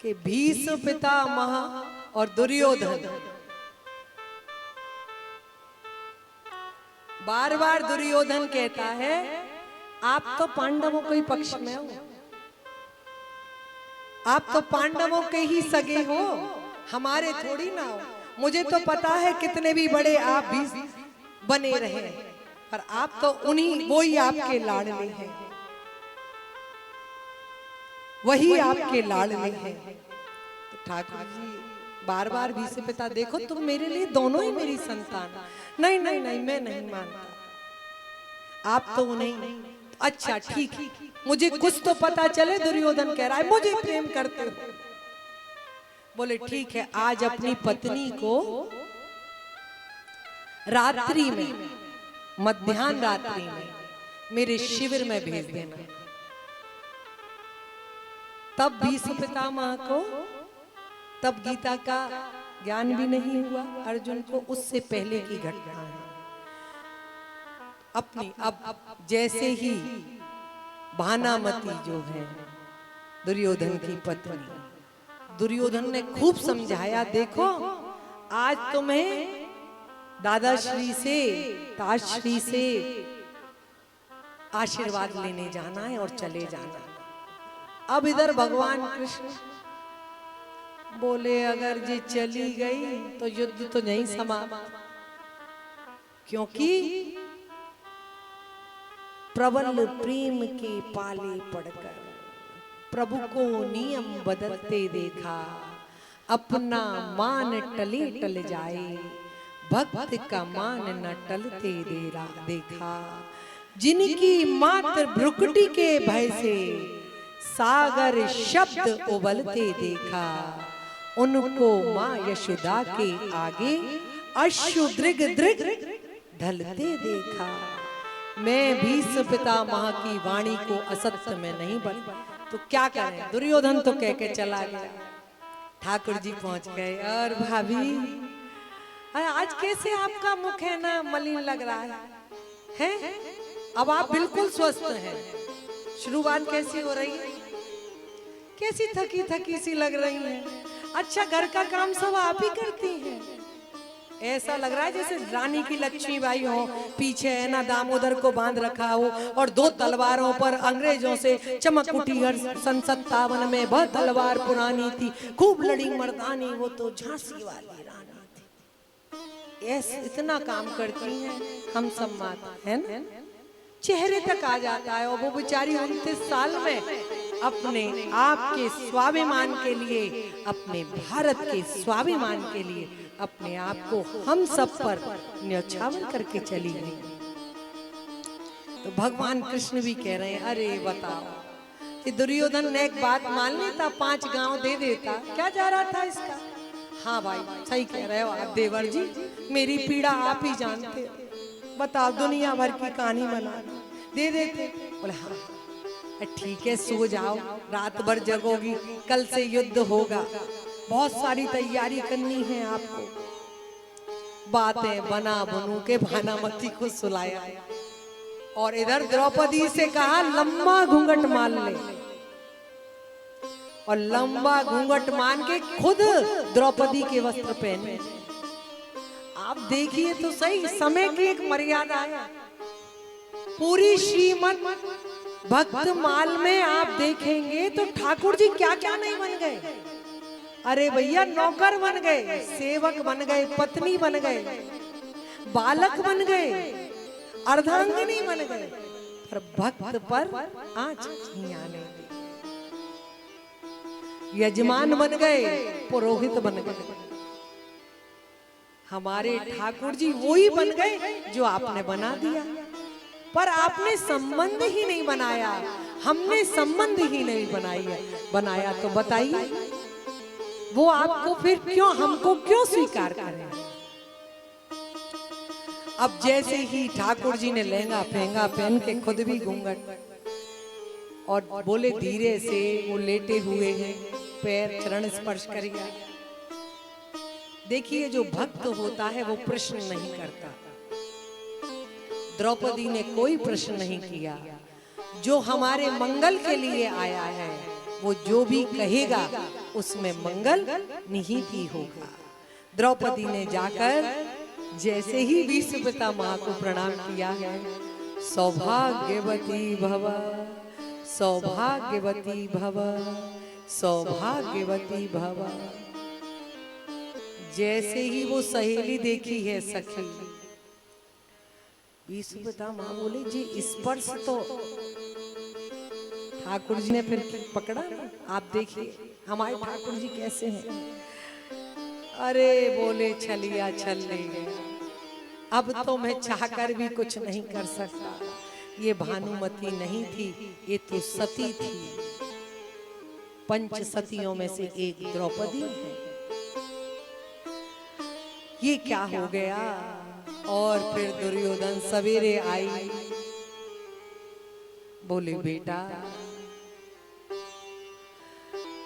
कि भीष्म पितामह और दुर्योधन, बार बार दुर्योधन कहता है आप तो पांडवों के ही पक्ष में हो, आप तो पांडवों के ही सगे हो, हमारे थोड़ी ना हो। मुझे तो पता है कितने भी बड़े आप भी बने रहे, पर आप तो उन्हीं, वो ही आपके लाडले हैं, वही आपके लाडले हैं। तो ठाकुर जी बार बार भीष्म पिता, देखो तुम मेरे लिए दोनों ही मेरी संतान। नहीं नहीं नहीं, मैं नहीं मानता, आप तो उन्हें, अच्छा ठीक, मुझे कुछ तो पता चले। दुर्योधन कह रहा है मुझे प्रेम करते हो। बोले ठीक है, आज अपनी पत्नी को रात्रि में, मध्याह्न रात्रि में मेरे शिविर में भेज देना। तब भीष्म पितामह को तब गीता का ज्ञान भी नहीं हुआ अर्जुन को, उससे पहले की घटना है अपनी। अब जैसे ही भानामती जो है दुर्योधन की पत्नी, दुर्योधन ने खूब समझाया, देखो आज तुम्हें दादाश्री से, ताश्री से आशीर्वाद लेने जाना है और चले जाना। अब इधर भगवान कृष्ण बोले अगर ये चली गई तो युद्ध तो नहीं समाप्त, क्योंकि प्रबल प्रेम के पाले पड़कर प्रभु को नियम बदलते देखा, अपना मान टले टल जाए, भक्त का मान न टलते देखा। जिनकी मात्र भ्रुकुटी के भय से सागर शब्द उबलते देखा, उनको माँ यशोदा के आगे अश्रु दृग दृग ढलते देखा। मैं भीष्म पितामह की वाणी को असत्य में नहीं बन, तो क्या करें। दुर्योधन तो कह के चला गया। ठाकुर जी पहुंच गए, और भाभी आज कैसे आपका मुख है ना मलिन लग रहा है? अब आप बिल्कुल स्वस्थ हैं। शुरुआत कैसी हो रही है? कैसी थकी थकी सी लग रही है। अच्छा, घर का काम सब आप ही करती हैं? ऐसा लग रहा है जैसे रानी की लक्ष्मीबाई हो, पीछे है ना दामोदर को बांध रखा हो, और दो तलवारों पर अंग्रेजों से चमक उठी। हर सन 57 में वह तलवार पुरानी थी, खूब लड़ी मर्दानी, वो तो झांसी वाली रानी थी। ऐसे इतना काम करती हैं, हम सब माता है ना, चेहरे तक आ जाता है। और वो बेचारी 29 साल में अपने आप के स्वाभिमान के लिए, अपने भारत के स्वाभिमान के लिए अपने आप को हम सब पर न्यौछावर करके चली गई। तो भगवान कृष्ण भी कह रहे हैं, अरे बताओ कि दुर्योधन ने एक बात मान लेता, 5 गांव दे देता, क्या जा रहा था इसका? हाँ भाई सही कह रहे हो आप देवर जी, मेरी पीड़ा आप ही जानते हो। बताओ दुनिया भर की कहानी बना दे देते। बोले हाँ ठीक है, सो जाओ, रात भर जगोगी, कल से युद्ध होगा, बहुत सारी तैयारी करनी है आपको। बातें बना बनू के भानामती को सुलाया, और इधर द्रौपदी से कहा लंबा घूंघट मान ले, और लंबा घूंघट मान के खुद द्रौपदी के वस्त्र पहने। आप देखिए तो सही, समय की एक मर्यादा है। पूरी श्रीमद् भक्तमाल में आप देखेंगे तो ठाकुर जी क्या क्या नहीं बन गए। अरे भैया, नौकर बन गए, सेवक बन गए, पत्नी बन गए, बालक बन गए, अर्धांगिनी बन गए, पर भक्त पर आंच नहीं आने दी। यजमान बन गए, पुरोहित बन गए। हमारे ठाकुर जी वही बन गए जो आपने बना दिया, पर आपने संबंध ही नहीं बनाया, हमने संबंध ही नहीं बनाया। तो बताइए वो आपको फिर क्यों, हमको क्यों स्वीकार करें? अब जैसे ही ठाकुर जी ने लहंगा फेंगा पहन के खुद भी घूंघट, और बोले धीरे से, वो लेटे हुए हैं, पैर चरण स्पर्श करेगा। देखिए जो भक्त होता है वो प्रश्न नहीं करता। द्रौपदी ने कोई प्रश्न नहीं किया। जो हमारे मंगल के लिए आया है, वो जो भी कहेगा उसमें मंगल निहित ही होगा। द्रौपदी ने जाकर जैसे ही भीष्म पितामह को प्रणाम किया है, सौभाग्यवती भव, सौभाग्यवती भव, सौभाग्यवती भव। जैसे ही वो सहेली देखी है सखी, भीष्म पितामह बोले जी स्पर्श तो ठाकुर जी ने फिर पकड़ा ना, आप देखिए हमारे ठाकुर जी कैसे हैं। अरे बोले छलिया छल ले गया, अब तो मैं चाहकर भी कुछ नहीं कर सकता। ये भानुमति नहीं थी, ये तो सती थी, पंच सतियों में से एक द्रौपदी है। ये क्या हो गया। और फिर दुर्योधन सवेरे आई, बोले बेटा